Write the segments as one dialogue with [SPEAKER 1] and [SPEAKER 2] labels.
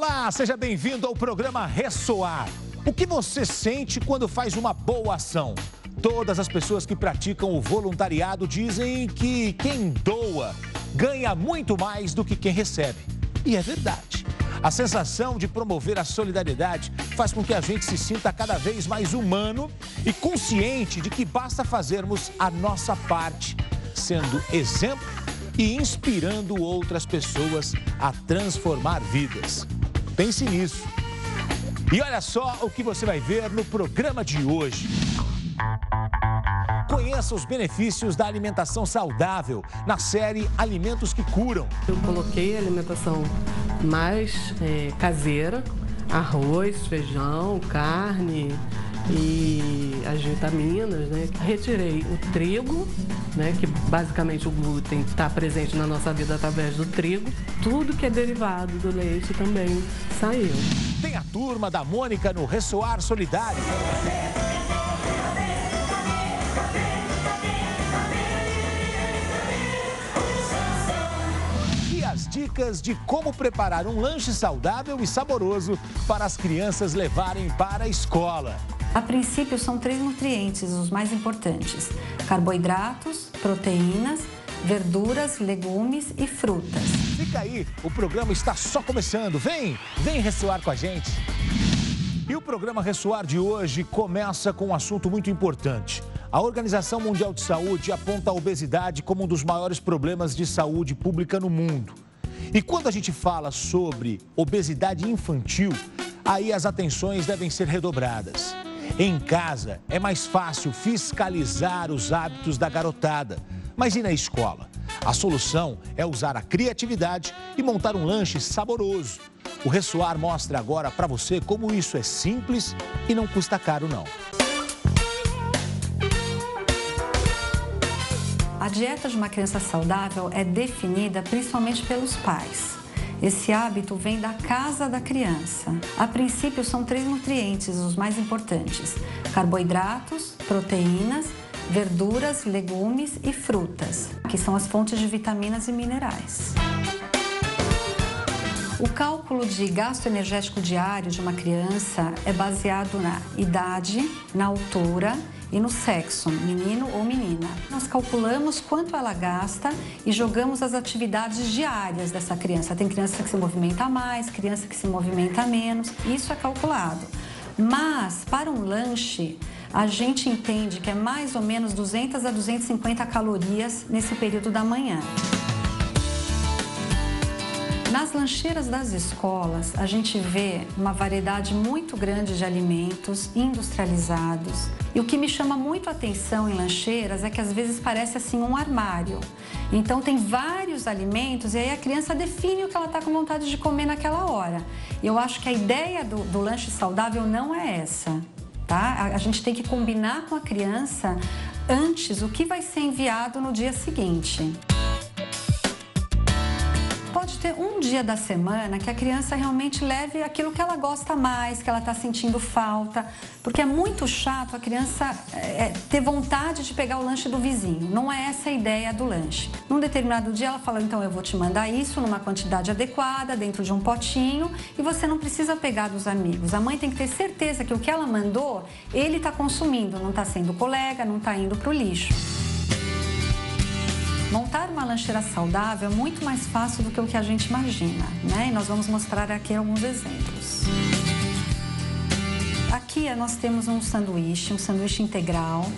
[SPEAKER 1] Olá, seja bem-vindo ao programa Ressoar. O que você sente quando faz uma boa ação? Todas as pessoas que praticam o voluntariado dizem que quem doa ganha muito mais do que quem recebe. E é verdade. A sensação de promover a solidariedade faz com que a gente se sinta cada vez mais humano e consciente de que basta fazermos a nossa parte, sendo exemplo e inspirando outras pessoas a transformar vidas. Pense nisso. E olha só o que você vai ver no programa de hoje. Conheça os benefícios da alimentação saudável na série Alimentos que Curam.
[SPEAKER 2] Eu coloquei a alimentação mais caseira, arroz, feijão, carne e as vitaminas, né? Retirei o trigo, né? Que basicamente o glúten está presente na nossa vida através do trigo. Tudo que é derivado do leite também saiu.
[SPEAKER 1] Tem a turma da Mônica no Ressoar Solidário. As dicas de como preparar um lanche saudável e saboroso para as crianças levarem para a escola.
[SPEAKER 3] A princípio, são 3 nutrientes, os mais importantes: carboidratos, proteínas, verduras, legumes e frutas.
[SPEAKER 1] Fica aí, o programa está só começando. Vem ressoar com a gente. E o programa Ressoar de hoje começa com um assunto muito importante. A Organização Mundial de Saúde aponta a obesidade como um dos maiores problemas de saúde pública no mundo. E quando a gente fala sobre obesidade infantil, aí as atenções devem ser redobradas. Em casa, é mais fácil fiscalizar os hábitos da garotada. Mas e na escola? A solução é usar a criatividade e montar um lanche saboroso. O Ressoar mostra agora para você como isso é simples e não custa caro, não.
[SPEAKER 3] A dieta de uma criança saudável é definida principalmente pelos pais. Esse hábito vem da casa da criança. A princípio, são 3 nutrientes, os mais importantes: carboidratos, proteínas, verduras, legumes e frutas, que são as fontes de vitaminas e minerais. O cálculo de gasto energético diário de uma criança é baseado na idade, na altura e no sexo, menino ou menina. Nós calculamos quanto ela gasta e jogamos as atividades diárias dessa criança. Tem criança que se movimenta mais, criança que se movimenta menos, isso é calculado. Mas, para um lanche, a gente entende que é mais ou menos 200 a 250 calorias nesse período da manhã. Nas lancheiras das escolas, a gente vê uma variedade muito grande de alimentos industrializados. E o que me chama muito a atenção em lancheiras é que às vezes parece assim um armário. Então tem vários alimentos e aí a criança define o que ela está com vontade de comer naquela hora. E eu acho que a ideia do lanche saudável não é essa, tá? A gente tem que combinar com a criança antes o que vai ser enviado no dia seguinte. Pode ter um dia da semana que a criança realmente leve aquilo que ela gosta mais, que ela está sentindo falta, porque é muito chato a criança ter vontade de pegar o lanche do vizinho. Não é essa a ideia do lanche. Num determinado dia ela fala, então eu vou te mandar isso numa quantidade adequada, dentro de um potinho, e você não precisa pegar dos amigos. A mãe tem que ter certeza que o que ela mandou, ele está consumindo, não está sendo colega, não está indo para o lixo. Montar uma lancheira saudável é muito mais fácil do que o que a gente imagina, né? E nós vamos mostrar aqui alguns exemplos. Aqui nós temos um sanduíche integral,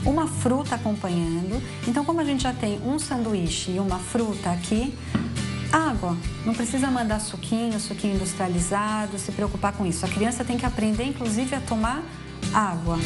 [SPEAKER 3] uma fruta acompanhando. Então, como a gente já tem um sanduíche e uma fruta aqui, água. Não precisa mandar suquinho industrializado, se preocupar com isso. A criança tem que aprender, inclusive, a tomar água.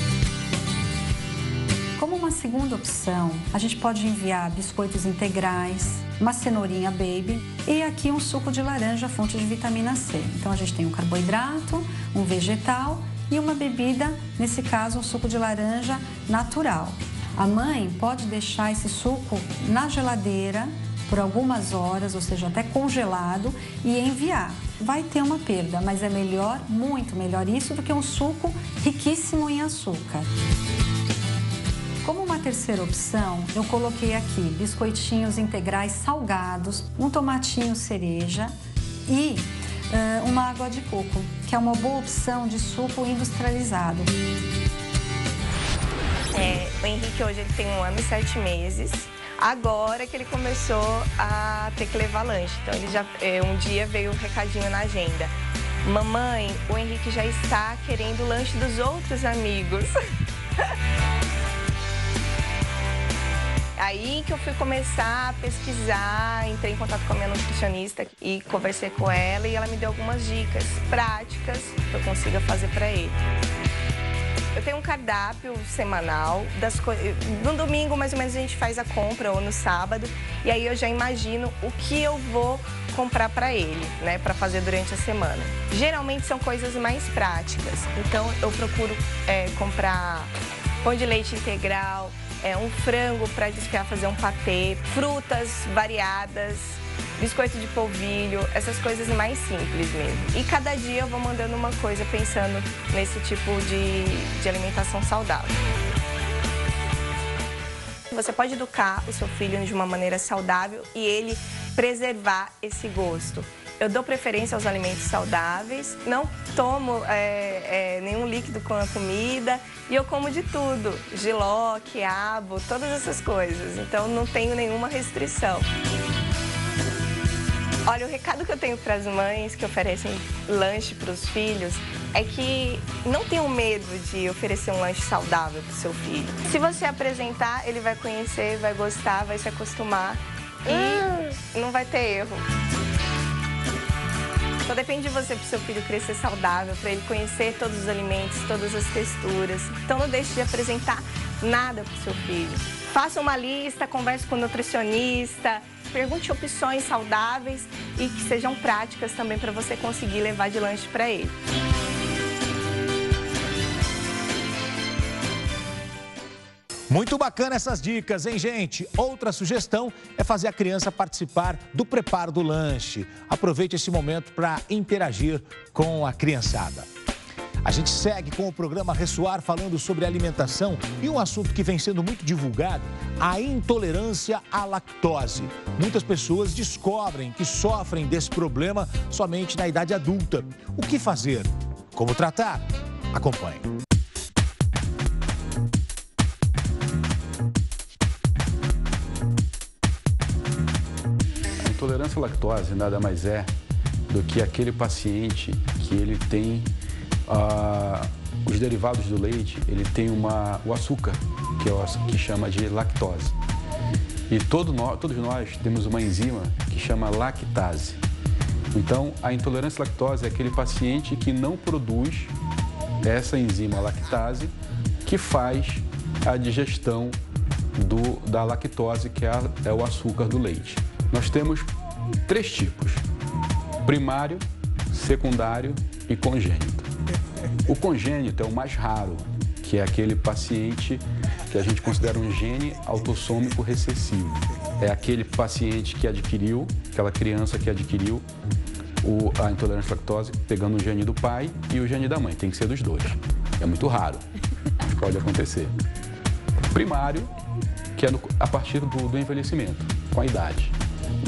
[SPEAKER 3] Como uma segunda opção, a gente pode enviar biscoitos integrais, uma cenourinha baby e aqui um suco de laranja, fonte de vitamina C. Então a gente tem um carboidrato, um vegetal e uma bebida, nesse caso um suco de laranja natural. A mãe pode deixar esse suco na geladeira por algumas horas, ou seja, até congelado, e enviar. Vai ter uma perda, mas é melhor, muito melhor isso do que um suco riquíssimo em açúcar. Como uma terceira opção, eu coloquei aqui biscoitinhos integrais salgados, um tomatinho cereja e uma água de coco, que é uma boa opção de suco industrializado.
[SPEAKER 4] O Henrique hoje ele tem 1 ano e 7 meses. Agora que ele começou a ter que levar lanche. Então ele já um dia veio um recadinho na agenda. Mamãe, o Henrique já está querendo o lanche dos outros amigos. Aí que eu fui começar a pesquisar, entrei em contato com a minha nutricionista e conversei com ela e ela me deu algumas dicas práticas que eu consiga fazer para ele. Eu tenho um cardápio semanal, no domingo mais ou menos a gente faz a compra ou no sábado e aí eu já imagino o que eu vou comprar para ele, né, para fazer durante a semana. Geralmente são coisas mais práticas, então eu procuro comprar pão de leite integral, um frango para desfiar, fazer um patê, frutas variadas, biscoito de polvilho, essas coisas mais simples mesmo. E cada dia eu vou mandando uma coisa pensando nesse tipo de alimentação saudável. Você pode educar o seu filho de uma maneira saudável e ele preservar esse gosto. Eu dou preferência aos alimentos saudáveis, não tomo nenhum líquido com a comida e eu como de tudo, jiló, quiabo, todas essas coisas. Então não tenho nenhuma restrição. Olha, o recado que eu tenho para as mães que oferecem lanche para os filhos é que não tenham medo de oferecer um lanche saudável para o seu filho. Se você apresentar, ele vai conhecer, vai gostar, vai se acostumar e não vai ter erro. Só depende de você para o seu filho crescer saudável, para ele conhecer todos os alimentos, todas as texturas. Então não deixe de apresentar nada para o seu filho. Faça uma lista, converse com o nutricionista, pergunte opções saudáveis e que sejam práticas também para você conseguir levar de lanche para ele.
[SPEAKER 1] Muito bacana essas dicas, hein, gente? Outra sugestão é fazer a criança participar do preparo do lanche. Aproveite esse momento para interagir com a criançada. A gente segue com o programa Ressoar falando sobre alimentação e um assunto que vem sendo muito divulgado, a intolerância à lactose. Muitas pessoas descobrem que sofrem desse problema somente na idade adulta. O que fazer? Como tratar? Acompanhe.
[SPEAKER 5] A intolerância à lactose nada mais é do que aquele paciente que ele tem os derivados do leite, ele tem o açúcar, que chama de lactose. E todos nós temos uma enzima que chama lactase. Então, a intolerância à lactose é aquele paciente que não produz essa enzima lactase que faz a digestão da lactose, que é o açúcar do leite. Nós temos 3 tipos: primário, secundário e congênito. O congênito é o mais raro, que é aquele paciente que a gente considera um gene autossômico recessivo. É aquele paciente que adquiriu, aquela criança que adquiriu a intolerância à lactose pegando o gene do pai e o gene da mãe. Tem que ser dos dois. É muito raro, mas pode acontecer. Primário, que é a partir do envelhecimento, com a idade.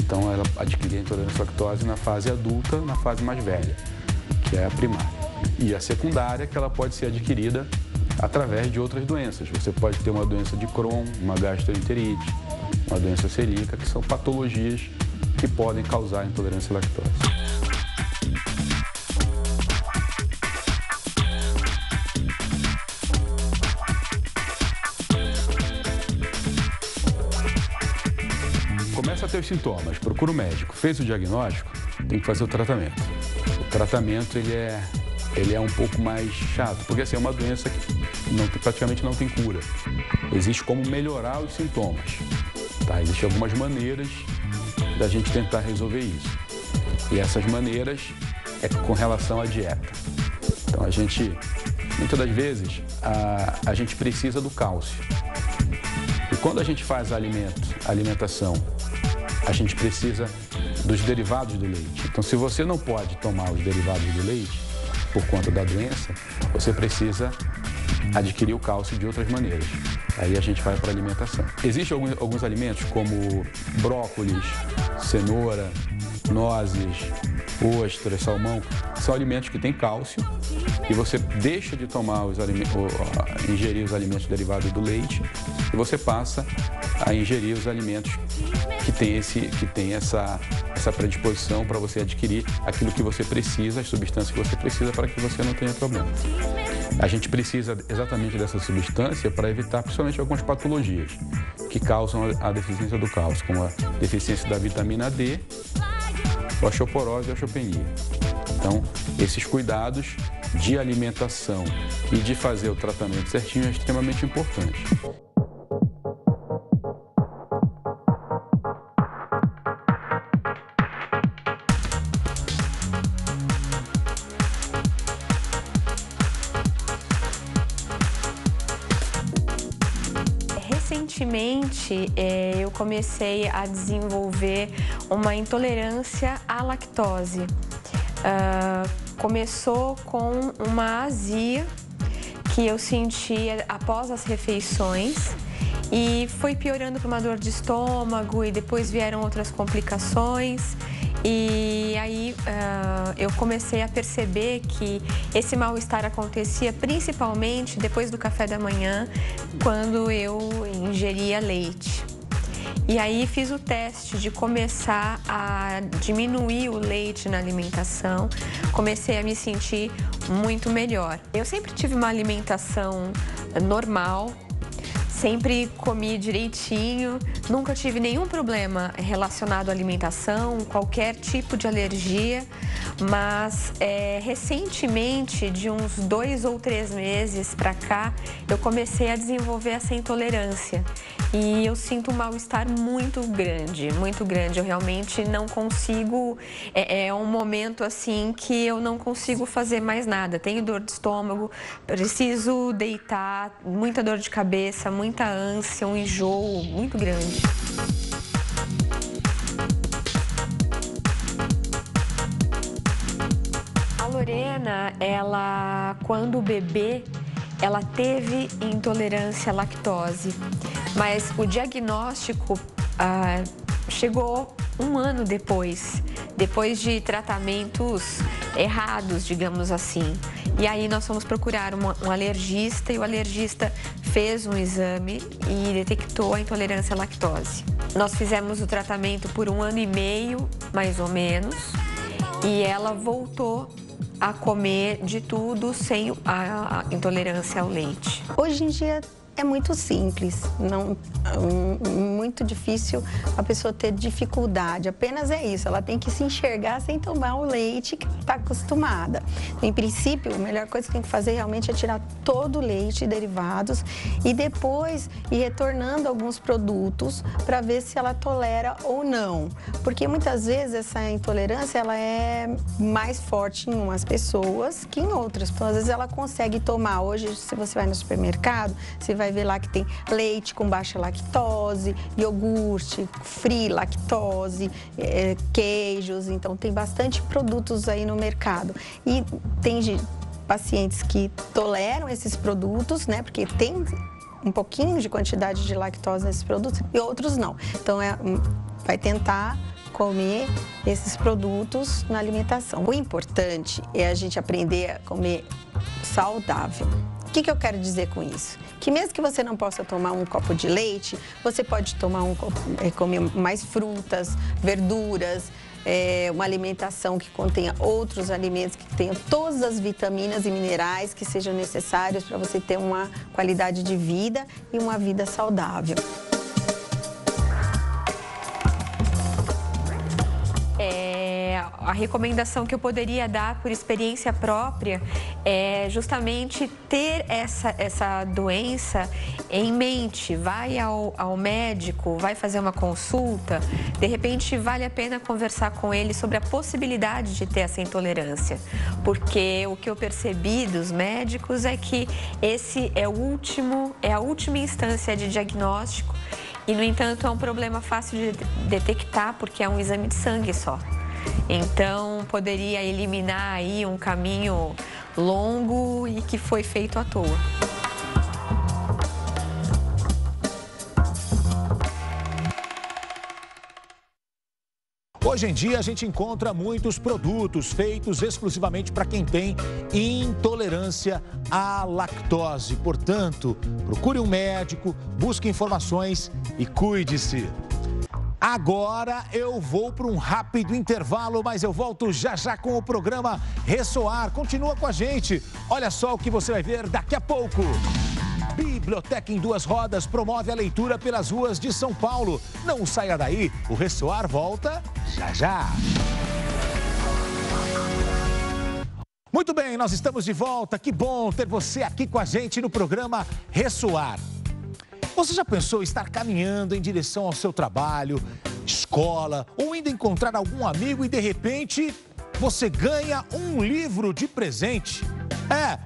[SPEAKER 5] Então, ela adquire a intolerância à lactose na fase adulta, na fase mais velha, que é a primária. E a secundária, que ela pode ser adquirida através de outras doenças. Você pode ter uma doença de Crohn, uma gastroenterite, uma doença celíaca, que são patologias que podem causar intolerância à lactose. Começa a ter os sintomas, procura o médico, fez o diagnóstico, tem que fazer o tratamento. O tratamento ele é um pouco mais chato, porque assim, é uma doença que praticamente não tem cura. Existe como melhorar os sintomas. Tá? Existem algumas maneiras da gente tentar resolver isso. E essas maneiras é com relação à dieta. Então, muitas das vezes, a gente precisa do cálcio. E quando a gente faz a alimentação, a gente precisa dos derivados do leite. Então, se você não pode tomar os derivados do leite, por conta da doença, você precisa adquirir o cálcio de outras maneiras. Aí a gente vai para a alimentação. Existem alguns alimentos como brócolis, cenoura, nozes, ostra, salmão, são alimentos que têm cálcio e você deixa de tomar ingerir os alimentos derivados do leite e você passa a ingerir os alimentos que tem essa predisposição para você adquirir aquilo que você precisa, as substâncias que você precisa para que você não tenha problema. A gente precisa exatamente dessa substância para evitar principalmente algumas patologias que causam a deficiência do cálcio, como a deficiência da vitamina D, osteoporose e osteopenia. Então, esses cuidados de alimentação e de fazer o tratamento certinho é extremamente importante.
[SPEAKER 4] Recentemente, eu comecei a desenvolver uma intolerância à lactose. Começou com uma azia que eu sentia após as refeições e foi piorando para uma dor de estômago e depois vieram outras complicações. E aí eu comecei a perceber que esse mal-estar acontecia principalmente depois do café da manhã, quando eu ingeria leite. E aí fiz o teste de começar a diminuir o leite na alimentação, comecei a me sentir muito melhor. Eu sempre tive uma alimentação normal, sempre comi direitinho, nunca tive nenhum problema relacionado à alimentação, qualquer tipo de alergia, mas recentemente, de uns 2 ou 3 meses para cá, eu comecei a desenvolver essa intolerância e eu sinto um mal-estar muito grande, muito grande. Eu realmente não consigo, é um momento assim que eu não consigo fazer mais nada. Tenho dor de estômago, preciso deitar, muita dor de cabeça, muita ânsia, um enjoo muito grande. A Lorena, ela, quando bebê, ela teve intolerância à lactose, mas o diagnóstico chegou 1 ano depois de tratamentos errados, digamos assim. E aí nós fomos procurar um alergista e o alergista fez um exame e detectou a intolerância à lactose. Nós fizemos o tratamento por 1 ano e meio, mais ou menos, e ela voltou a comer de tudo sem a intolerância ao leite.
[SPEAKER 6] Hoje em dia é muito simples, muito difícil a pessoa ter dificuldade, apenas é isso, ela tem que se enxergar sem tomar o leite que está acostumada. Em princípio, a melhor coisa que tem que fazer realmente é tirar todo o leite e derivados e depois ir retornando alguns produtos para ver se ela tolera ou não, porque muitas vezes essa intolerância ela é mais forte em umas pessoas que em outras, então às vezes ela consegue tomar. Hoje, se você vai no supermercado, você vai ver lá que tem leite com baixa lactose, iogurte, free lactose, queijos, então tem bastante produtos aí no mercado. E tem pacientes que toleram esses produtos, né, porque tem um pouquinho de quantidade de lactose nesses produtos e outros não. Então vai tentar comer esses produtos na alimentação. O importante é a gente aprender a comer saudável. O que eu quero dizer com isso? Que mesmo que você não possa tomar um copo de leite, você pode tomar comer mais frutas, verduras, uma alimentação que contenha outros alimentos, que tenham todas as vitaminas e minerais que sejam necessários para você ter uma qualidade de vida e uma vida saudável.
[SPEAKER 4] A recomendação que eu poderia dar por experiência própria é justamente ter essa doença em mente. Vai ao médico, vai fazer uma consulta, de repente vale a pena conversar com ele sobre a possibilidade de ter essa intolerância. Porque o que eu percebi dos médicos é que esse é a última instância de diagnóstico e, no entanto, é um problema fácil de detectar porque é um exame de sangue só. Então, poderia eliminar aí um caminho longo e que foi feito à toa.
[SPEAKER 1] Hoje em dia a gente encontra muitos produtos feitos exclusivamente para quem tem intolerância à lactose. Portanto, procure um médico, busque informações e cuide-se. Agora eu vou para um rápido intervalo, mas eu volto já já com o programa Ressoar. Continua com a gente. Olha só o que você vai ver daqui a pouco. Biblioteca em Duas Rodas promove a leitura pelas ruas de São Paulo. Não saia daí, o Ressoar volta já já. Muito bem, nós estamos de volta. Que bom ter você aqui com a gente no programa Ressoar. Você já pensou em estar caminhando em direção ao seu trabalho, escola, ou indo encontrar algum amigo e de repente você ganha um livro de presente?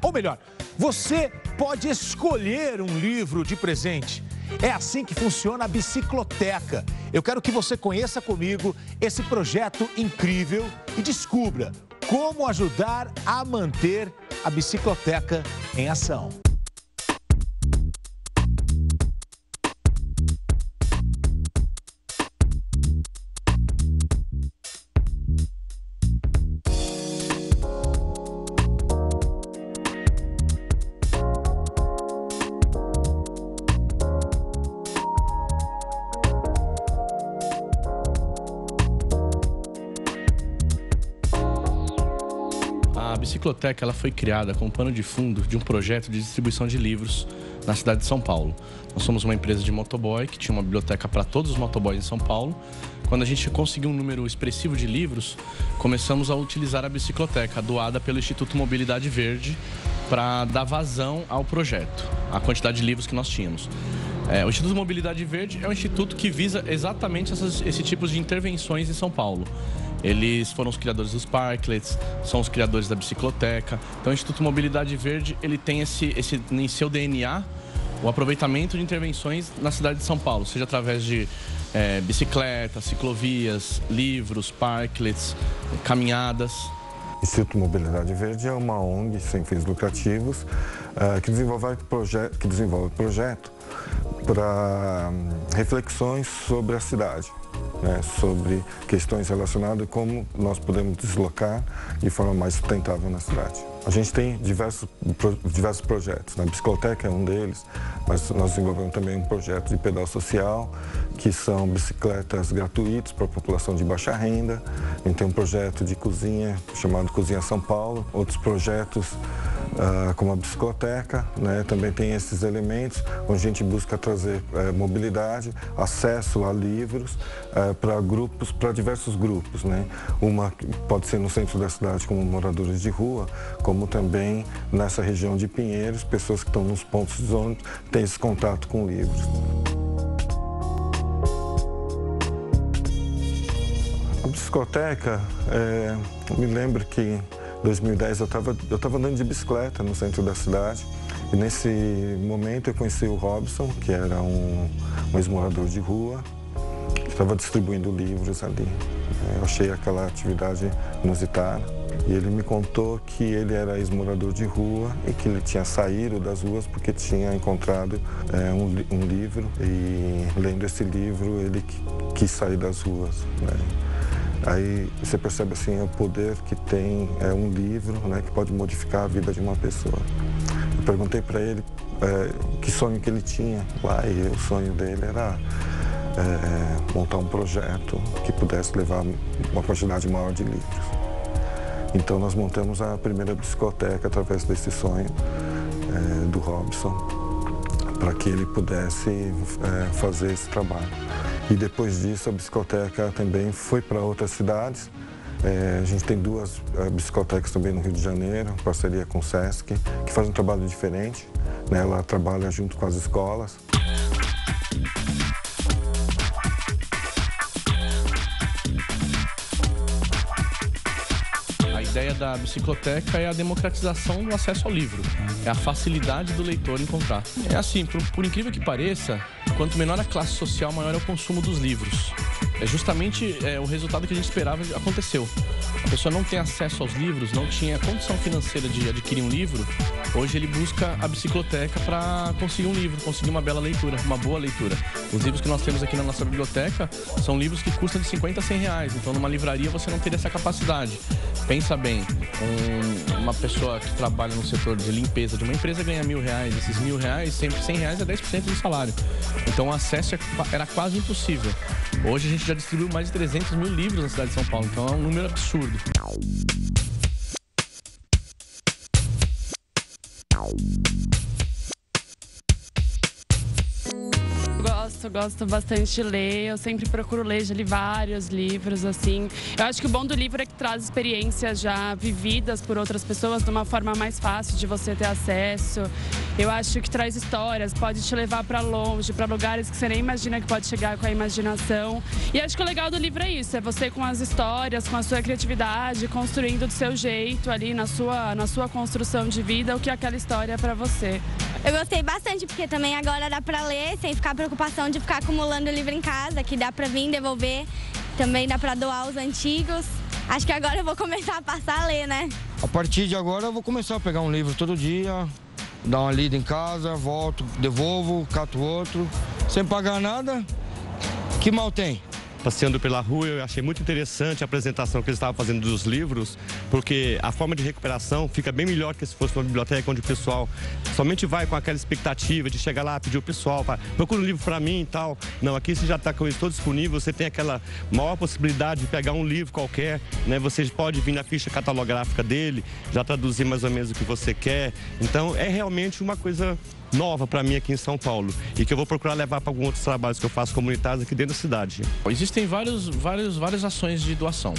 [SPEAKER 1] Ou melhor, você pode escolher um livro de presente. É assim que funciona a Bicicloteca. Eu quero que você conheça comigo esse projeto incrível e descubra como ajudar a manter a Bicicloteca em ação.
[SPEAKER 7] A Bicicloteca ela foi criada como pano de fundo de um projeto de distribuição de livros na cidade de São Paulo. Nós somos uma empresa de motoboy que tinha uma biblioteca para todos os motoboys em São Paulo. Quando a gente conseguiu um número expressivo de livros, começamos a utilizar a Bicicloteca, doada pelo Instituto Mobilidade Verde, para dar vazão ao projeto, a quantidade de livros que nós tínhamos. O Instituto Mobilidade Verde é um instituto que visa exatamente esse tipo de intervenções em São Paulo. Eles foram os criadores dos parklets, são os criadores da Bicicloteca. Então, o Instituto Mobilidade Verde ele tem em seu DNA o aproveitamento de intervenções na cidade de São Paulo, seja através de bicicletas, ciclovias, livros, parklets, caminhadas.
[SPEAKER 8] O Instituto Mobilidade Verde é uma ONG sem fins lucrativos que desenvolve projeto para reflexões sobre a cidade. Sobre questões relacionadas a como nós podemos deslocar de forma mais sustentável na cidade. A gente tem diversos projetos, a Bicicloteca é um deles, mas nós desenvolvemos também um projeto de pedal social, que são bicicletas gratuitas para a população de baixa renda. A gente tem um projeto de cozinha chamado Cozinha São Paulo, outros projetos como a Bicicloteca, também tem esses elementos onde a gente busca trazer mobilidade, acesso a livros para diversos grupos. Uma pode ser no centro da cidade como moradores de rua, como também nessa região de Pinheiros, pessoas que estão nos pontos de ônibus, têm esse contato com livros. A Bicicloteca, me lembro que em 2010 eu estava andando de bicicleta no centro da cidade e nesse momento eu conheci o Robson, que era um ex-morador de rua, que estava distribuindo livros ali. Eu achei aquela atividade inusitada e ele me contou que ele era ex-morador de rua e que ele tinha saído das ruas porque tinha encontrado um livro e lendo esse livro ele quis sair das ruas. Aí você percebe assim o poder que tem um livro, que pode modificar a vida de uma pessoa. Eu perguntei para ele que sonho que ele tinha lá e o sonho dele era montar um projeto que pudesse levar uma quantidade maior de livros. Então nós montamos a primeira Bicicloteca através desse sonho do Robson, para que ele pudesse fazer esse trabalho. E depois disso a Bicicloteca também foi para outras cidades. A gente tem duas biciclotecas também no Rio de Janeiro, em parceria com o Sesc, que faz um trabalho diferente. Ela trabalha junto com as escolas.
[SPEAKER 7] A ideia da Bicicloteca é a democratização do acesso ao livro, é a facilidade do leitor encontrar. É assim, por incrível que pareça, quanto menor a classe social, maior é o consumo dos livros. É justamente o resultado que a gente esperava aconteceu. a pessoa não tem acesso aos livros, não tinha condição financeira de adquirir um livro, hoje ele busca a bicicloteca para conseguir um livro, conseguir uma bela leitura, uma boa leitura. Os livros que nós temos aqui na nossa biblioteca são livros que custam de 50 a 100 reais, então numa livraria você não teria essa capacidade. Pensa bem, uma pessoa que trabalha no setor de limpeza de uma empresa ganha R$1.000, esses R$1.000, sempre R$100 é 10% do salário. Então o acesso era quase impossível. Hoje a gente já distribuiu mais de 300 mil livros na cidade de São Paulo, então é um número absurdo.
[SPEAKER 9] Gosto bastante de ler, eu sempre procuro ler, já li vários livros, assim. Eu acho que o bom do livro é que traz experiências já vividas por outras pessoas de uma forma mais fácil de você ter acesso. Eu acho que traz histórias, pode te levar para longe, para lugares que você nem imagina que pode chegar com a imaginação. E acho que o legal do livro é isso, é você com as histórias, com a sua criatividade, construindo do seu jeito ali, na sua construção de vida, o que é aquela história é para você.
[SPEAKER 10] Eu gostei bastante, porque também agora dá para ler sem ficar preocupação de ficar acumulando livro em casa, que dá para vir devolver, também dá para doar os antigos. Acho que agora eu vou começar a passar a ler, né?
[SPEAKER 11] A partir de agora eu vou começar a pegar um livro todo dia, dar uma lida em casa, volto, devolvo, cato outro, sem pagar nada, que mal tem?
[SPEAKER 12] Passeando pela rua, eu achei muito interessante a apresentação que eles estavam fazendo dos livros, porque a forma de recuperação fica bem melhor que se fosse uma biblioteca onde o pessoal somente vai com aquela expectativa de chegar lá, pedir o pessoal, procura um livro para mim e tal. Não, aqui você já está com isso todo disponível, você tem aquela maior possibilidade de pegar um livro qualquer, né? Você pode vir na ficha catalográfica dele, já traduzir mais ou menos o que você quer. Então, é realmente uma coisa nova para mim aqui em São Paulo e que eu vou procurar levar para alguns outros trabalhos que eu faço comunitários aqui dentro da cidade.
[SPEAKER 7] Existem várias ações de doação.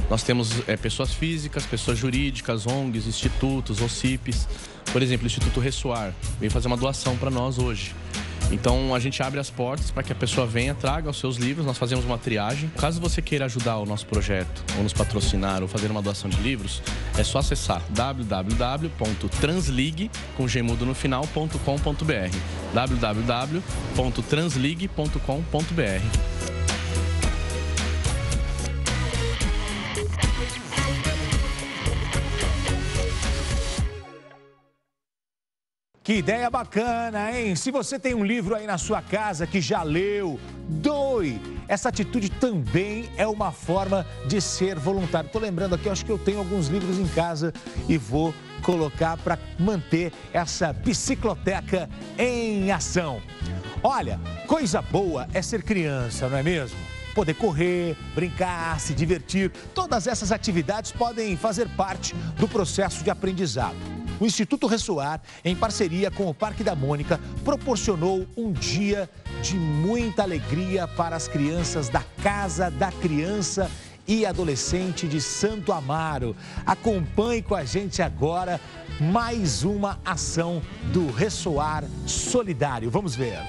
[SPEAKER 7] Nós temos pessoas físicas, pessoas jurídicas, ONGs, institutos, OCIPs. Por exemplo, o Instituto Ressoar veio fazer uma doação para nós hoje. Então a gente abre as portas para que a pessoa venha, traga os seus livros, nós fazemos uma triagem. Caso você queira ajudar o nosso projeto, ou nos patrocinar, ou fazer uma doação de livros, é só acessar www.translig, com gmudo no final.com.br, www.translig.com.br.
[SPEAKER 1] Que ideia bacana, hein? Se você tem um livro aí na sua casa que já leu, doe! Essa atitude também é uma forma de ser voluntário. Tô lembrando aqui, acho que eu tenho alguns livros em casa e vou colocar para manter essa bicicloteca em ação. Olha, coisa boa é ser criança, não é mesmo? Poder correr, brincar, se divertir, todas essas atividades podem fazer parte do processo de aprendizado. O Instituto Ressoar, em parceria com o Parque da Mônica, proporcionou um dia de muita alegria para as crianças da Casa da Criança e Adolescente de Santo Amaro. Acompanhe com a gente agora mais uma ação do Ressoar Solidário. Vamos ver.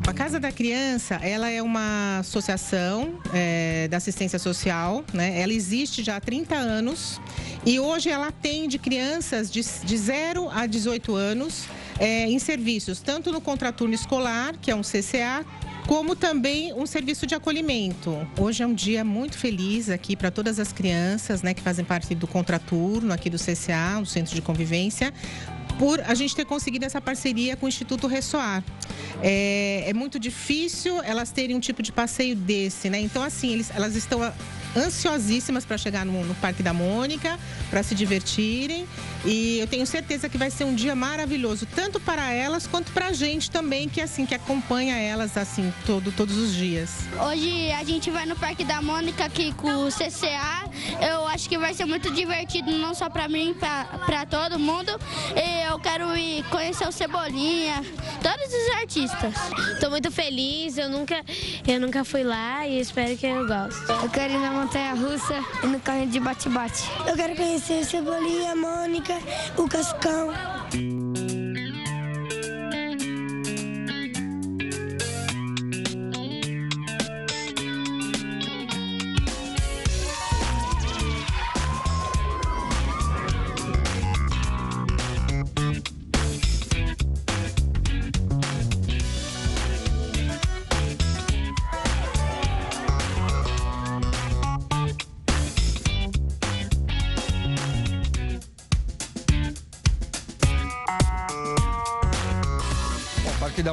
[SPEAKER 13] A Casa da Criança, ela é uma associação da assistência social, né? Ela existe já há 30 anos e hoje ela atende crianças de 0 a 18 anos em serviços, tanto no contraturno escolar, que é um CCA, como também um serviço de acolhimento. Hoje é um dia muito feliz aqui para todas as crianças, né, que fazem parte do contraturno aqui do CCA, do Centro de Convivência, por a gente ter conseguido essa parceria com o Instituto Ressoar. É muito difícil elas terem um tipo de passeio desse, né? Então, assim, elas estão ansiosíssimas para chegar no Parque da Mônica, para se divertirem. E eu tenho certeza que vai ser um dia maravilhoso, tanto para elas quanto para a gente também, que assim, que acompanha elas assim todos os dias.
[SPEAKER 10] Hoje a gente vai no Parque da Mônica aqui com o CCA. Eu acho que vai ser muito divertido, não só para mim, para todo mundo. E eu quero ir conhecer o Cebolinha, todos os artistas.
[SPEAKER 14] Estou muito feliz, eu nunca fui lá e espero que eu goste.
[SPEAKER 10] Eu quero ir na montanha-russa e no carrinho de bate-bate. Eu quero conhecer o Cebolinha, a Mônica, o Cascão.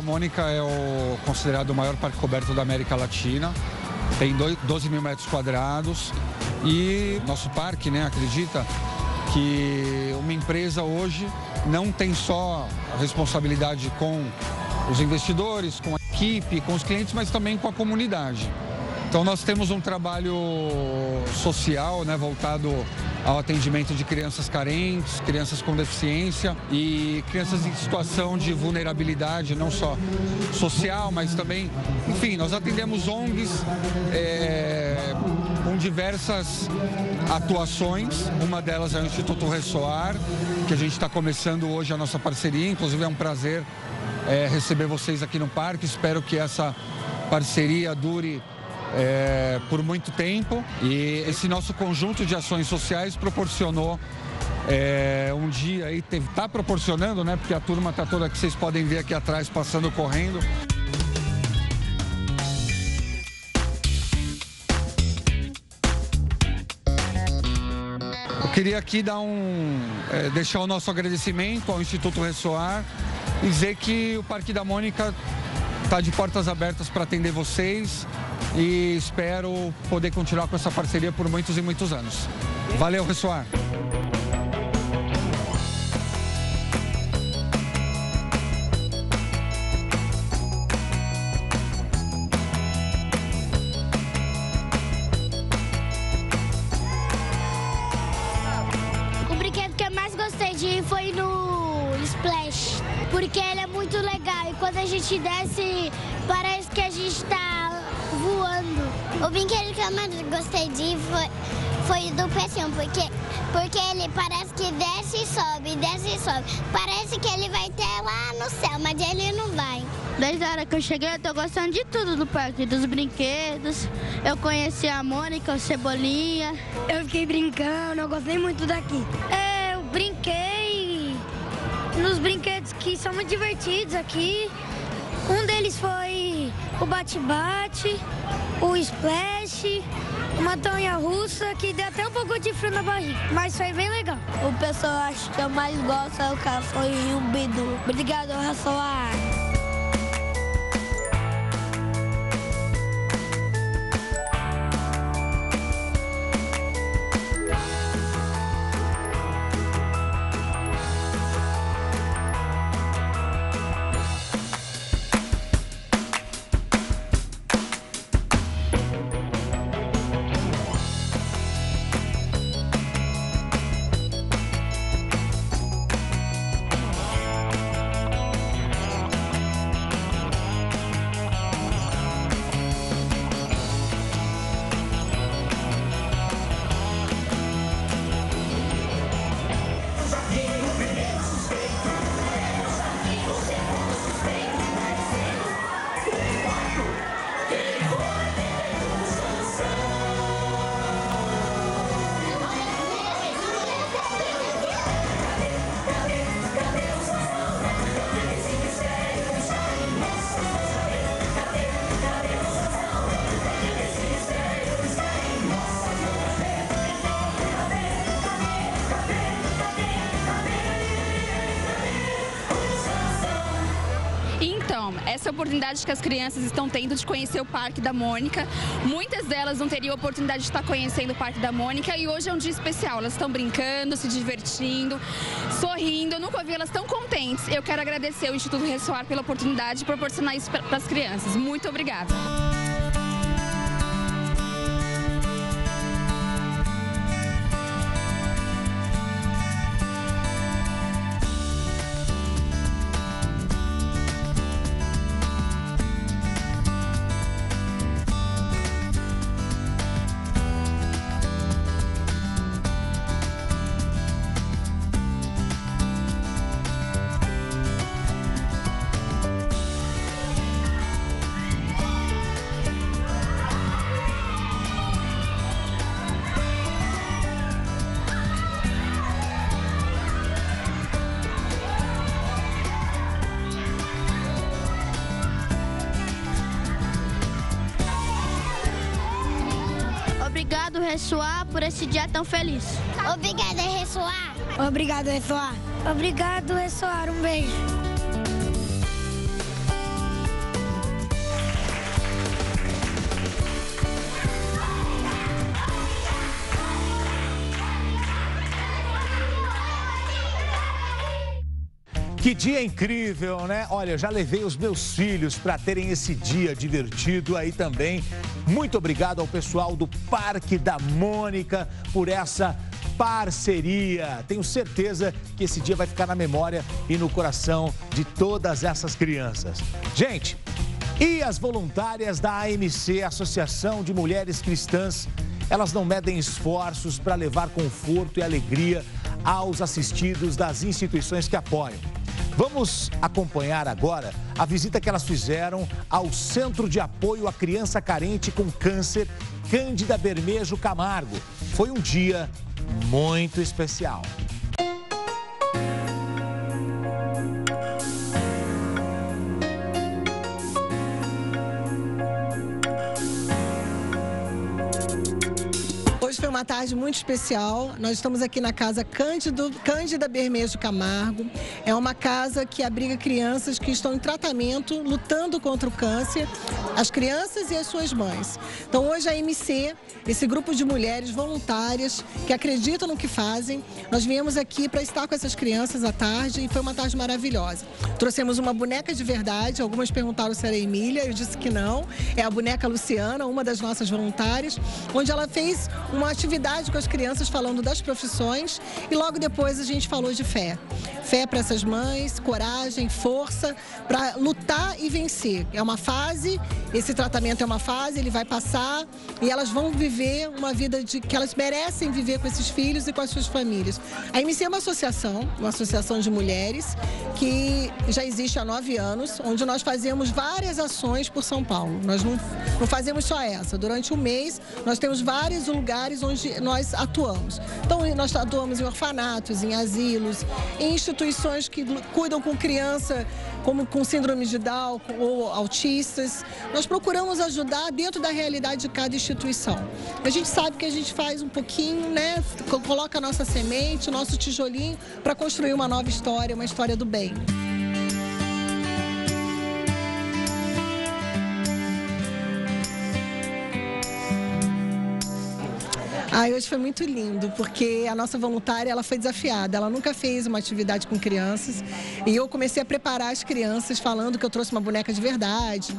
[SPEAKER 15] Mônica é considerado o maior parque coberto da América Latina. Tem 12 mil metros quadrados e nosso parque, né, acredita que uma empresa hoje não tem só a responsabilidade com os investidores, com a equipe, com os clientes, mas também com a comunidade. Então nós temos um trabalho social, né, voltado ao atendimento de crianças carentes, crianças com deficiência e crianças em situação de vulnerabilidade, não só social, mas também, enfim, nós atendemos ONGs com diversas atuações. Uma delas é o Instituto Ressoar, que a gente está começando hoje a nossa parceria, inclusive é um prazer receber vocês aqui no parque. Espero que essa parceria dure por muito tempo, e esse nosso conjunto de ações sociais proporcionou um dia aí, está proporcionando, né, porque a turma está toda aqui, vocês podem ver aqui atrás passando correndo. Eu queria aqui deixar o nosso agradecimento ao Instituto Ressoar e dizer que o Parque da Mônica está de portas abertas para atender vocês e espero poder continuar com essa parceria por muitos e muitos anos. Valeu, Ressoar!
[SPEAKER 10] O brinquedo que eu mais gostei de ir foi no Splash, porque ele é muito legal e quando a gente desce parece que a gente está voando. O brinquedo que eu mais gostei de ir foi do PS1, porque ele parece que desce e sobe, desce e sobe. Parece que ele vai até lá no céu, mas ele não vai.
[SPEAKER 16] Desde a hora que eu cheguei, eu tô gostando de tudo do parque, dos brinquedos. Eu conheci a Mônica, o Cebolinha.
[SPEAKER 17] Eu fiquei brincando, eu gostei muito daqui. Eu brinquei nos brinquedos que são muito divertidos aqui. Um deles foi o bate-bate, o splash, uma montanha-russa que deu até um pouco de frio na barriga, mas foi bem legal.
[SPEAKER 10] O pessoal acho que eu mais gosto foi o Bidu. Obrigado, Ressoar.
[SPEAKER 18] Essa oportunidade que as crianças estão tendo de conhecer o Parque da Mônica. Muitas delas não teriam a oportunidade de estar conhecendo o Parque da Mônica e hoje é um dia especial. Elas estão brincando, se divertindo, sorrindo. Eu nunca vi elas tão contentes. Eu quero agradecer ao Instituto Ressoar pela oportunidade de proporcionar isso para as crianças. Muito obrigada.
[SPEAKER 16] Obrigado, Ressoar, por esse dia tão feliz.
[SPEAKER 10] Obrigada, Ressoar.
[SPEAKER 17] Obrigado, Ressoar. Obrigado, Ressoar. Um beijo.
[SPEAKER 1] Que dia incrível, né? Olha, já levei os meus filhos para terem esse dia divertido aí também. Muito obrigado ao pessoal do Parque da Mônica por essa parceria. Tenho certeza que esse dia vai ficar na memória e no coração de todas essas crianças. Gente, e as voluntárias da AMC, Associação de Mulheres Cristãs, elas não medem esforços para levar conforto e alegria aos assistidos das instituições que apoiam. Vamos acompanhar agora a visita que elas fizeram ao Centro de Apoio à Criança Carente com Câncer, Cândida Bermejo Camargo. Foi um dia muito especial.
[SPEAKER 19] Hoje foi uma tarde muito especial. Nós estamos aqui na casa Cândida Bermejo Camargo. É uma casa que abriga crianças que estão em tratamento, lutando contra o câncer, as crianças e as suas mães. Então hoje a AMC, esse grupo de mulheres voluntárias que acreditam no que fazem, nós viemos aqui para estar com essas crianças à tarde e foi uma tarde maravilhosa. Trouxemos uma boneca de verdade, algumas perguntaram se era a Emília, eu disse que não. É a boneca Luciana, uma das nossas voluntárias, onde ela fez uma atividade com as crianças falando das profissões e logo depois a gente falou de fé. Fé para essas mães, coragem, força para lutar e vencer. É uma fase, esse tratamento é uma fase, ele vai passar e elas vão viver uma vida que elas merecem viver com esses filhos e com as suas famílias. A AMC é uma associação de mulheres que já existe há 9 anos, onde nós fazemos várias ações por São Paulo. Nós não fazemos só essa. Durante o mês, nós temos vários lugares onde nós atuamos. Então, nós atuamos em orfanatos, em asilos, em instituições que cuidam com criança como com síndrome de Down ou autistas. Nós procuramos ajudar dentro da realidade de cada instituição. A gente sabe que a gente faz um pouquinho, né? Coloca a nossa semente, o nosso tijolinho para construir uma nova história, uma história do bem. Hoje foi muito lindo, porque a nossa voluntária ela foi desafiada, ela nunca fez uma atividade com crianças e eu comecei a preparar as crianças falando que eu trouxe uma boneca de verdade.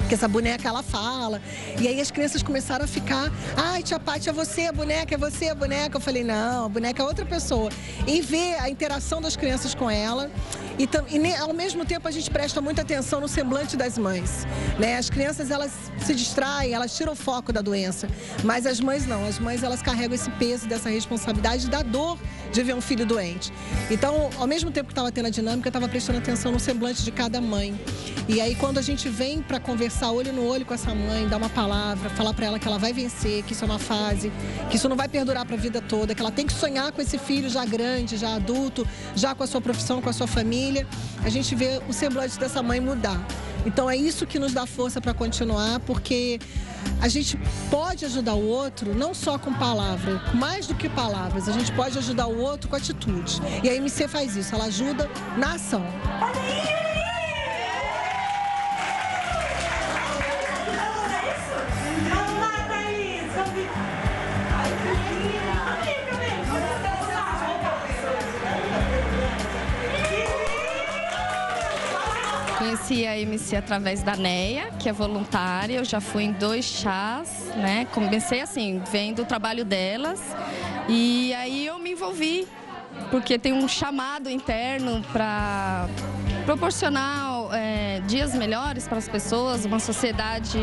[SPEAKER 19] Que essa boneca ela fala, e aí as crianças começaram a ficar, ai tia Paty, é você a boneca, é você a boneca. Eu falei, não, a boneca é outra pessoa. E ver a interação das crianças com ela, e ao mesmo tempo a gente presta muita atenção no semblante das mães, né? As crianças elas se distraem, elas tiram o foco da doença, mas as mães não, as mães elas carregam esse peso dessa responsabilidade da dor de ver um filho doente. Então, ao mesmo tempo que estava tendo a dinâmica, eu estava prestando atenção no semblante de cada mãe. E aí quando a gente vem para conversar olho no olho com essa mãe, dar uma palavra, falar para ela que ela vai vencer, que isso é uma fase, que isso não vai perdurar para a vida toda, que ela tem que sonhar com esse filho já grande, já adulto, já com a sua profissão, com a sua família, a gente vê o semblante dessa mãe mudar. Então é isso que nos dá força para continuar, porque a gente pode ajudar o outro não só com palavras, mais do que palavras, a gente pode ajudar o outro com atitude. E a AMC faz isso, ela ajuda na ação.
[SPEAKER 20] Conheci a AMC através da Neia, que é voluntária. Eu já fui em 2 chás, né? Comecei assim, vendo o trabalho delas. E aí eu me envolvi, porque tem um chamado interno para proporcionar dias melhores para as pessoas, uma sociedade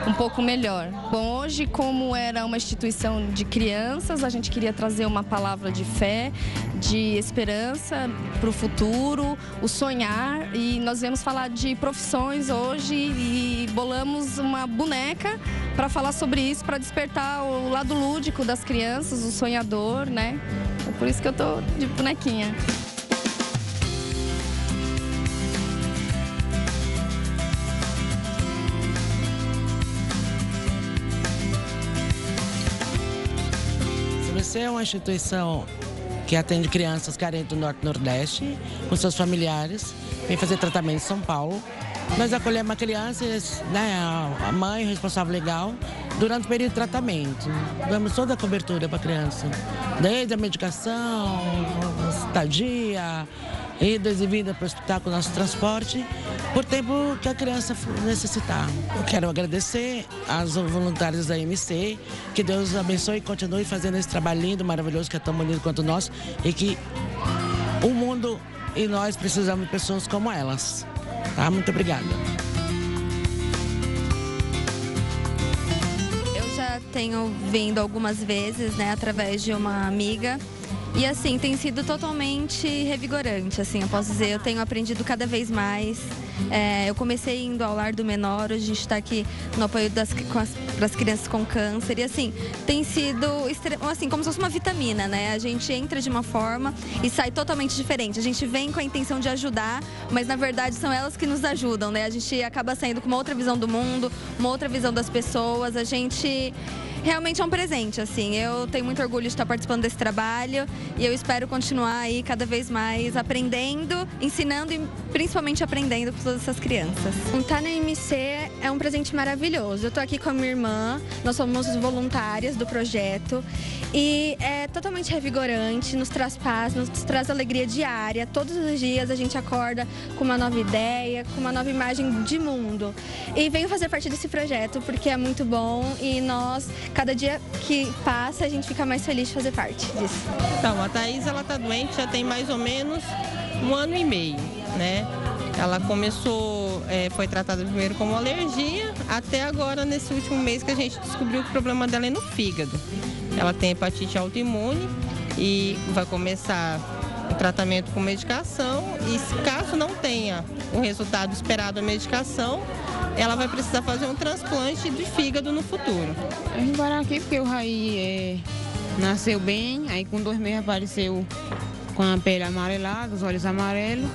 [SPEAKER 20] um pouco melhor. Bom, hoje, como era uma instituição de crianças, a gente queria trazer uma palavra de fé, de esperança para o futuro, o sonhar, e nós viemos falar de profissões hoje e bolamos uma boneca para falar sobre isso, para despertar o lado lúdico das crianças, o sonhador, né? É por isso que eu tô de bonequinha.
[SPEAKER 21] Você é uma instituição que atende crianças carentes do Norte e Nordeste, com seus familiares, vem fazer tratamento em São Paulo. Nós acolhemos a criança, né, a mãe, o responsável legal, durante o período de tratamento. Damos toda a cobertura para a criança, desde a medicação, estadia, idas e vindas para o hospital com o nosso transporte, por tempo que a criança necessitar. Eu quero agradecer aos voluntários da MC, que Deus abençoe e continue fazendo esse trabalho lindo, maravilhoso, que é tão bonito quanto o nosso, e que o mundo e nós precisamos de pessoas como elas. Tá? Muito obrigada.
[SPEAKER 2] Eu já tenho vindo algumas vezes, né, através de uma amiga. E assim, tem sido totalmente revigorante, assim, eu posso dizer, eu tenho aprendido cada vez mais. Eu comecei indo ao Lar do Menor, hoje a gente está aqui no apoio das crianças com câncer. E assim, tem sido assim, como se fosse uma vitamina, né? A gente entra de uma forma e sai totalmente diferente. A gente vem com a intenção de ajudar, mas na verdade são elas que nos ajudam, né? A gente acaba saindo com uma outra visão do mundo, uma outra visão das pessoas. A gente realmente é um presente, assim. Eu tenho muito orgulho de estar participando desse trabalho e eu espero continuar aí cada vez mais aprendendo, ensinando e principalmente aprendendo com todas essas crianças.
[SPEAKER 22] Estar na MC é um presente maravilhoso. Eu tô aqui com a minha irmã, nós somos voluntárias do projeto e é totalmente revigorante, nos traz paz, nos traz alegria diária. Todos os dias a gente acorda com uma nova ideia, com uma nova imagem de mundo. E venho fazer parte desse projeto porque é muito bom e nós, cada dia que passa, a gente fica mais feliz de fazer parte disso.
[SPEAKER 23] Então, a Thaís, ela tá doente já tem mais ou menos 1 ano e meio, né? Ela começou, foi tratada primeiro como alergia, até agora, nesse último mês, que a gente descobriu que o problema dela é no fígado. Ela tem hepatite autoimune e vai começar o tratamento com medicação e, caso não tenha o resultado esperado da medicação, ela vai precisar fazer um transplante de fígado no futuro.
[SPEAKER 24] Eu vim parar aqui porque o Raí nasceu bem, aí com 2 meses apareceu com a pele amarelada, os olhos amarelos.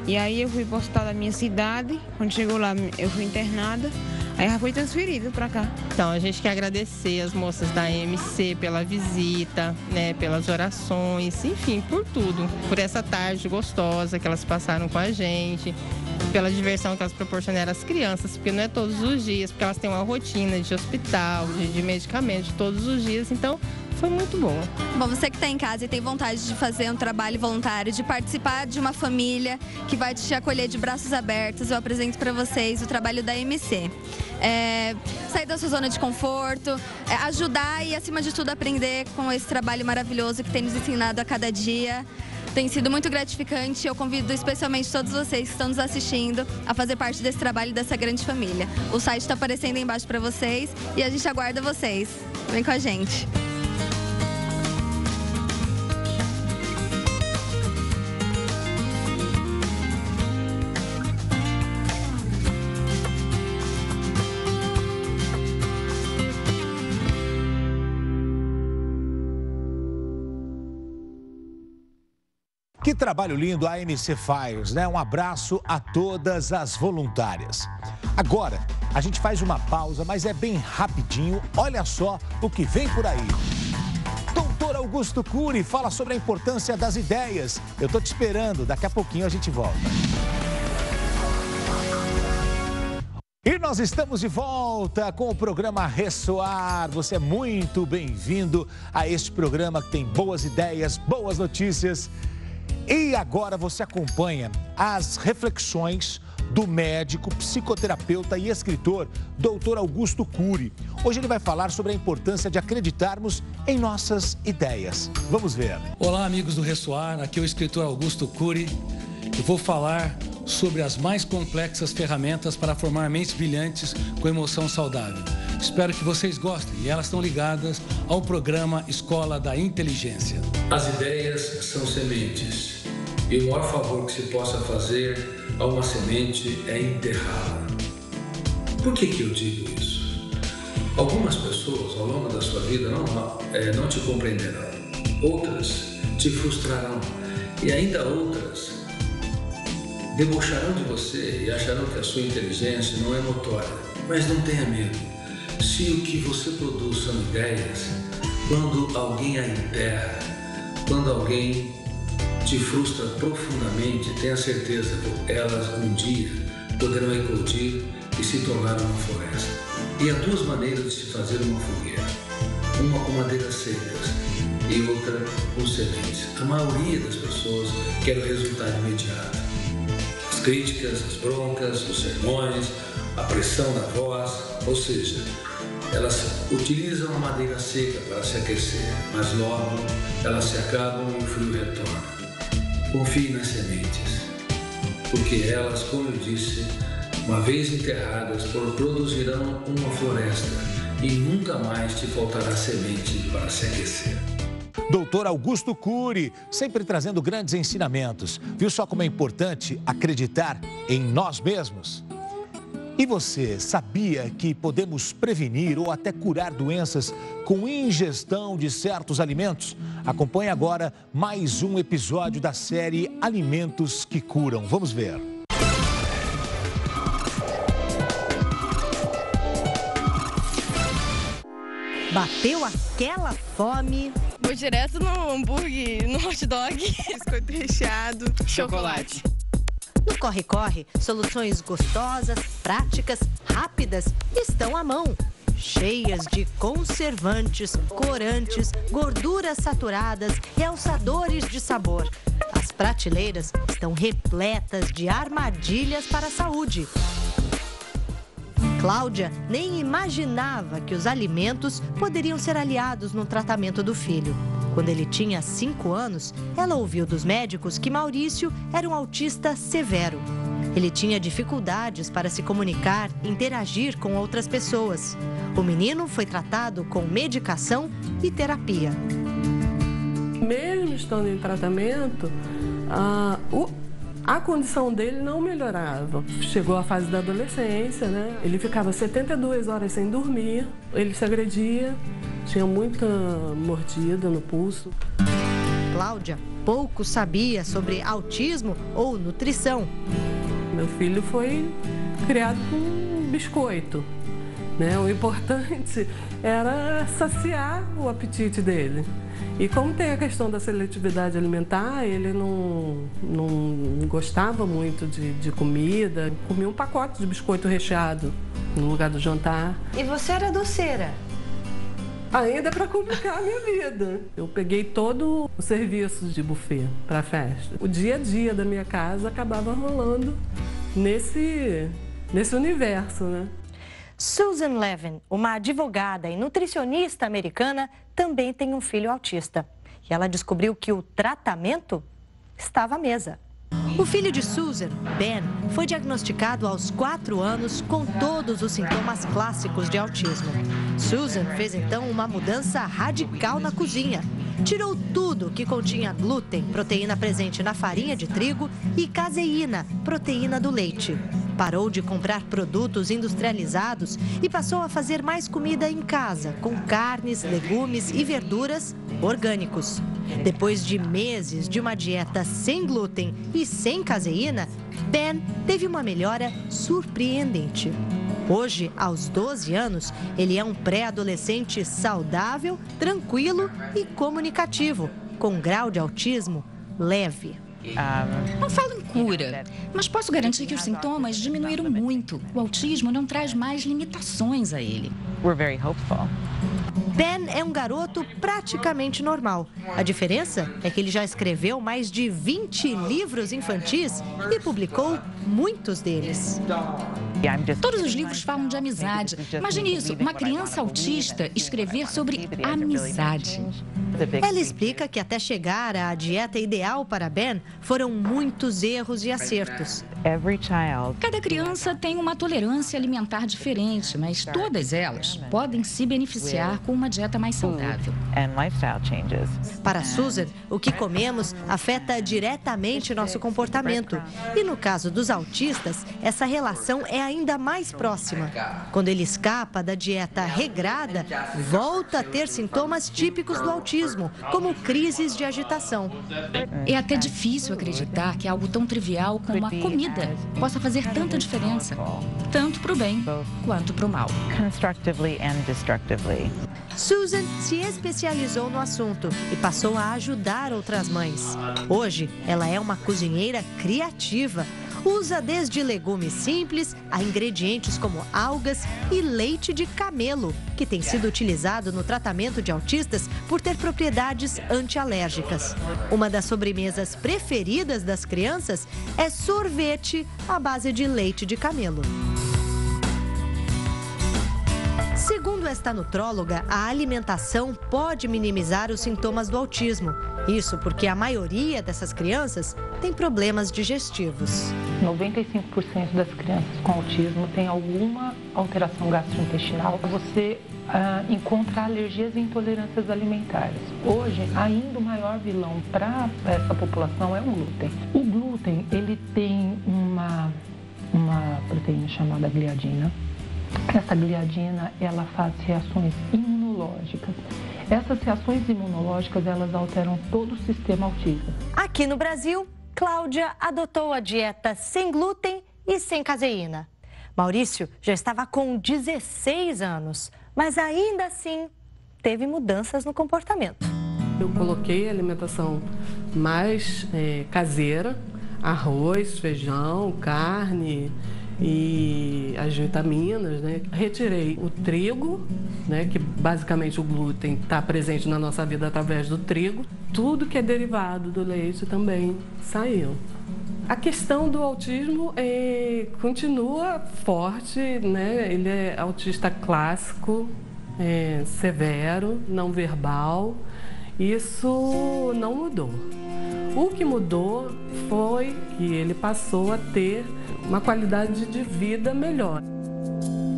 [SPEAKER 24] E aí eu fui para o hospital da minha cidade, quando chegou lá eu fui internada, aí já foi transferida para cá.
[SPEAKER 23] Então a gente quer agradecer as moças da MC pela visita, né, pelas orações, enfim, por tudo, por essa tarde gostosa que elas passaram com a gente, pela diversão que elas proporcionaram às crianças, porque não é todos os dias, porque elas têm uma rotina de hospital, de medicamentos todos os dias, então foi muito bom.
[SPEAKER 2] Bom, você que está em casa e tem vontade de fazer um trabalho voluntário, de participar de uma família que vai te acolher de braços abertos, eu apresento para vocês o trabalho da MC. Sair da sua zona de conforto, ajudar e, acima de tudo, aprender com esse trabalho maravilhoso que tem nos ensinado a cada dia. Tem sido muito gratificante. Eu convido especialmente todos vocês que estão nos assistindo a fazer parte desse trabalho, dessa grande família. O site está aparecendo aí embaixo para vocês e a gente aguarda vocês. Vem com a gente.
[SPEAKER 1] Que trabalho lindo a MC faz, né? Um abraço a todas as voluntárias. Agora, a gente faz uma pausa, mas é bem rapidinho. Olha só o que vem por aí. Doutor Augusto Cury fala sobre a importância das ideias. Eu tô te esperando, daqui a pouquinho a gente volta. E nós estamos de volta com o programa Ressoar. Você é muito bem-vindo a este programa que tem boas ideias, boas notícias. E agora você acompanha as reflexões do médico, psicoterapeuta e escritor Dr. Augusto Cury. Hoje ele vai falar sobre a importância de acreditarmos em nossas ideias. Vamos ver.
[SPEAKER 25] Olá, amigos do Ressoar, aqui é o escritor Augusto Cury. Eu vou falar sobre as mais complexas ferramentas para formar mentes brilhantes com emoção saudável. Espero que vocês gostem e elas estão ligadas ao programa Escola da Inteligência. As ideias são sementes e o maior favor que se possa fazer a uma semente é enterrá-la. Por que eu digo isso? Algumas pessoas ao longo da sua vida não te compreenderão, outras te frustrarão e ainda outras debocharão de você e acharão que a sua inteligência não é notória. Mas não tenha medo. Se o que você produz são ideias, quando alguém a enterra, quando alguém te frustra profundamente, tenha certeza que elas um dia poderão eclodir e se tornar uma floresta. E há 2 maneiras de se fazer uma fogueira.
[SPEAKER 3] uma com madeiras secas e outra com sementes. A maioria das pessoas quer o resultado imediato. As críticas, as broncas, os sermões, a pressão na voz, ou seja, elas utilizam a madeira seca para se aquecer, mas logo elas se acabam e o frio retorna. Confie nas sementes, porque elas, como eu disse, uma vez enterradas, produzirão uma floresta e nunca mais te faltará semente para se aquecer.
[SPEAKER 1] Doutor Augusto Cury, sempre trazendo grandes ensinamentos. Viu só como é importante acreditar em nós mesmos? E você sabia que podemos prevenir ou até curar doenças com ingestão de certos alimentos? Acompanhe agora mais um episódio da série Alimentos que Curam. Vamos ver.
[SPEAKER 4] Bateu aquela fome?
[SPEAKER 5] Vou direto no hambúrguer, no hot dog, biscoito recheado, chocolate.
[SPEAKER 4] No Corre-Corre, soluções gostosas, práticas, rápidas estão à mão. Cheias de conservantes, corantes, gorduras saturadas, realçadores de sabor. As prateleiras estão repletas de armadilhas para a saúde. Cláudia nem imaginava que os alimentos poderiam ser aliados no tratamento do filho. Quando ele tinha 5 anos, ela ouviu dos médicos que Maurício era um autista severo. Ele tinha dificuldades para se comunicar e interagir com outras pessoas. O menino foi tratado com medicação e terapia.
[SPEAKER 6] Mesmo estando em tratamento, a condição dele não melhorava. Chegou a fase da adolescência, né? Ele ficava 72 horas sem dormir, ele se agredia, tinha muita mordida no pulso.
[SPEAKER 4] Cláudia pouco sabia sobre autismo ou nutrição.
[SPEAKER 6] Meu filho foi criado com biscoito, né? O importante era saciar o apetite dele. E como tem a questão da seletividade alimentar, ele não gostava muito de comida. Comia um pacote de biscoito recheado no lugar do jantar.
[SPEAKER 4] E você era doceira?
[SPEAKER 6] Ainda para complicar a minha vida. Eu peguei todo o serviço de buffet para a festa. O dia a dia da minha casa acabava rolando nesse universo, né?
[SPEAKER 4] Susan Levin, uma advogada e nutricionista americana, também tem um filho autista. E ela descobriu que o tratamento estava à mesa. O filho de Susan, Ben, foi diagnosticado aos 4 anos com todos os sintomas clássicos de autismo. Susan fez então uma mudança radical na cozinha. Tirou tudo que continha glúten, proteína presente na farinha de trigo, e caseína, proteína do leite. Parou de comprar produtos industrializados e passou a fazer mais comida em casa, com carnes, legumes e verduras orgânicos. Depois de meses de uma dieta sem glúten e sem caseína, Ben teve uma melhora surpreendente. Hoje, aos 12 anos, ele é um pré-adolescente saudável, tranquilo e comunicativo, com um grau de autismo leve.
[SPEAKER 8] Não falo em cura, mas posso garantir que os sintomas diminuíram muito. O autismo não traz mais limitações a ele.
[SPEAKER 4] Ben é um garoto praticamente normal. A diferença é que ele já escreveu mais de 20 livros infantis e publicou muitos deles.
[SPEAKER 8] Todos os livros falam de amizade. Imagine isso, uma criança autista escrever sobre amizade.
[SPEAKER 4] Ela explica que até chegar à dieta ideal para Ben, foram muitos erros e acertos.
[SPEAKER 8] Cada criança tem uma tolerância alimentar diferente, mas todas elas podem se beneficiar com uma dieta mais saudável.
[SPEAKER 4] Para Susan, o que comemos afeta diretamente nosso comportamento. E no caso dos autistas, essa relação é ainda mais próxima. Quando ele escapa da dieta regrada, volta a ter sintomas típicos do autismo, como crises de agitação.
[SPEAKER 8] É até difícil acreditar que algo tão trivial como a comida possa fazer tanta diferença, tanto para o bem quanto para o mal.
[SPEAKER 4] Susan se especializou no assunto e passou a ajudar outras mães. Hoje, ela é uma cozinheira criativa, Usa desde legumes simples a ingredientes como algas e leite de camelo, que tem sido utilizado no tratamento de autistas por ter propriedades antialérgicas. Uma das sobremesas preferidas das crianças é sorvete à base de leite de camelo. Segundo esta nutróloga, a alimentação pode minimizar os sintomas do autismo. Isso porque a maioria dessas crianças tem problemas digestivos.
[SPEAKER 7] 95% das crianças com autismo têm alguma alteração gastrointestinal. Você encontra alergias e intolerâncias alimentares. Hoje, ainda o maior vilão para essa população é o glúten. O glúten, ele tem uma proteína chamada gliadina. Essa gliadina, ela faz reações imunológicas. Essas reações imunológicas, elas alteram todo o sistema autista.
[SPEAKER 4] Aqui no Brasil, Cláudia adotou a dieta sem glúten e sem caseína. Maurício já estava com 16 anos, mas ainda assim teve mudanças no comportamento.
[SPEAKER 6] Eu coloquei a alimentação mais caseira, arroz, feijão, carne e as vitaminas, né? Retirei o trigo, né? Que basicamente o glúten está presente na nossa vida através do trigo. Tudo que é derivado do leite também saiu. A questão do autismo continua forte, né? Ele é autista clássico, severo, não verbal. Isso não mudou. O que mudou foi que ele passou a ter uma qualidade de vida melhor.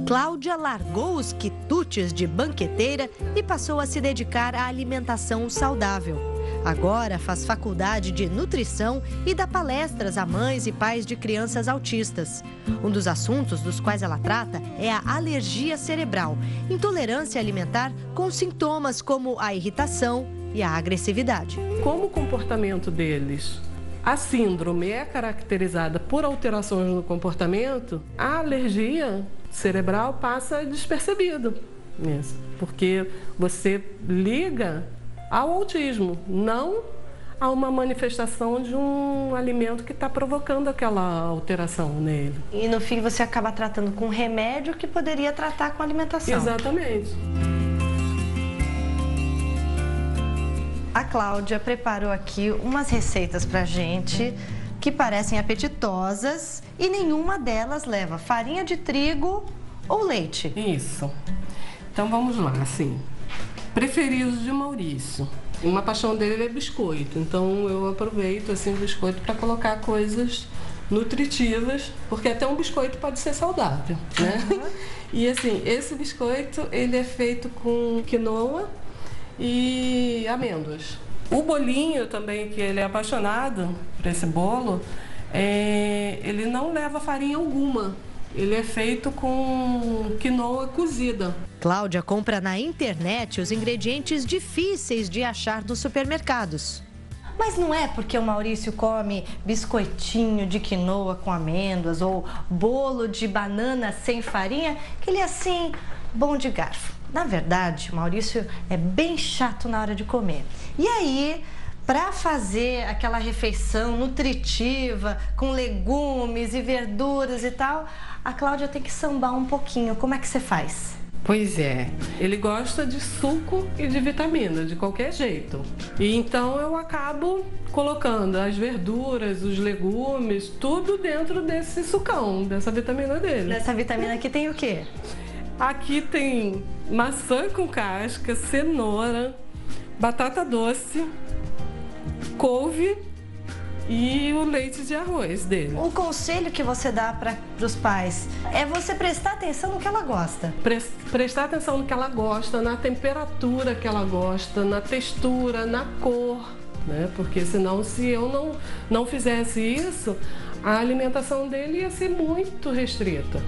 [SPEAKER 4] Cláudia largou os quitutes de banqueteira e passou a se dedicar à alimentação saudável. Agora faz faculdade de nutrição e dá palestras a mães e pais de crianças autistas. Um dos assuntos dos quais ela trata é a alergia cerebral, intolerância alimentar com sintomas como a irritação e a agressividade.
[SPEAKER 6] Como o comportamento deles, a síndrome é caracterizada por alterações no comportamento, a alergia cerebral passa despercebido mesmo, porque você liga ao autismo, não a uma manifestação de um alimento que está provocando aquela alteração nele.
[SPEAKER 4] E no fim você acaba tratando com remédio que poderia tratar com alimentação.
[SPEAKER 6] Exatamente.
[SPEAKER 4] A Cláudia preparou aqui umas receitas pra gente que parecem apetitosas e nenhuma delas leva farinha de trigo ou leite.
[SPEAKER 6] Isso. Então vamos lá, assim. Preferidos de Maurício. Uma paixão dele é biscoito, então eu aproveito assim o biscoito para colocar coisas nutritivas, porque até um biscoito pode ser saudável, né? Uhum. E assim, esse biscoito ele é feito com quinoa e amêndoas. O bolinho também, que ele é apaixonado por esse bolo, ele não leva farinha alguma. Ele é feito com quinoa cozida.
[SPEAKER 4] Cláudia compra na internet os ingredientes difíceis de achar nos supermercados. Mas não é porque o Maurício come biscoitinho de quinoa com amêndoas ou bolo de banana sem farinha que ele é assim, bom de garfo. Na verdade, o Maurício é bem chato na hora de comer. E aí, para fazer aquela refeição nutritiva, com legumes e verduras e tal, a Cláudia tem que sambar um pouquinho. Como é que você faz?
[SPEAKER 6] Pois é, ele gosta de suco e de vitamina, de qualquer jeito. E então eu acabo colocando as verduras, os legumes, tudo dentro desse sucão, dessa vitamina dele.
[SPEAKER 4] Nessa vitamina aqui tem o quê?
[SPEAKER 6] Aqui tem maçã com casca, cenoura, batata doce, couve e o leite de arroz dele.
[SPEAKER 4] Um conselho que você dá para os pais é você prestar atenção no que ela gosta.
[SPEAKER 6] Prestar atenção no que ela gosta, na temperatura que ela gosta, na textura, na cor, né? Porque senão, se eu não fizesse isso, a alimentação dele ia ser muito restrita.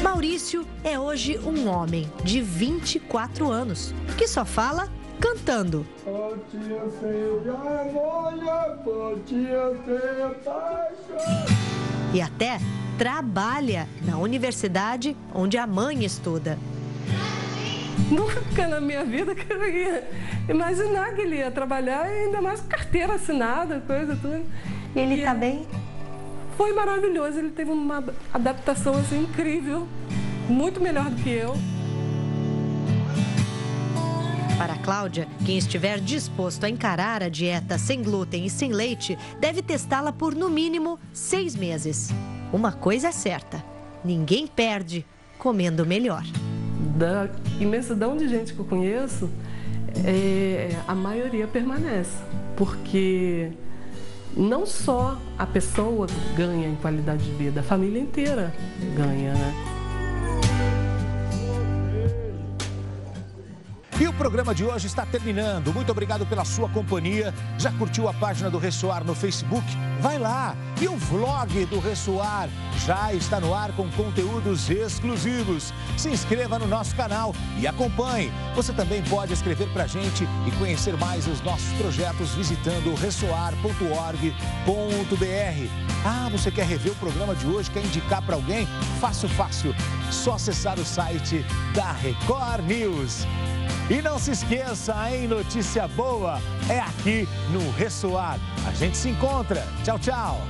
[SPEAKER 4] Maurício é hoje um homem de 24 anos, que só fala cantando. E até trabalha na universidade onde a mãe estuda.
[SPEAKER 6] Nunca na minha vida que eu ia imaginar que ele ia trabalhar, ainda mais carteira assinada, coisa tudo.
[SPEAKER 4] E ele tá bem?
[SPEAKER 6] Foi maravilhoso, ele teve uma adaptação assim, incrível, muito melhor do que eu.
[SPEAKER 4] Para a Cláudia, quem estiver disposto a encarar a dieta sem glúten e sem leite, deve testá-la por no mínimo 6 meses. Uma coisa é certa, ninguém perde comendo melhor.
[SPEAKER 6] Da imensidão de gente que eu conheço, a maioria permanece, porque não só a pessoa ganha em qualidade de vida, a família inteira ganha, né?
[SPEAKER 1] E o programa de hoje está terminando. Muito obrigado pela sua companhia. Já curtiu a página do Ressoar no Facebook? Vai lá! E o vlog do Ressoar já está no ar com conteúdos exclusivos. Se inscreva no nosso canal e acompanhe. Você também pode escrever pra gente e conhecer mais os nossos projetos visitando ressoar.org.br. Ah, você quer rever o programa de hoje? Quer indicar para alguém? Fácil. Só acessar o site da Record News. E não se esqueça, hein? Notícia boa é aqui no Ressoar. A gente se encontra. Tchau, tchau.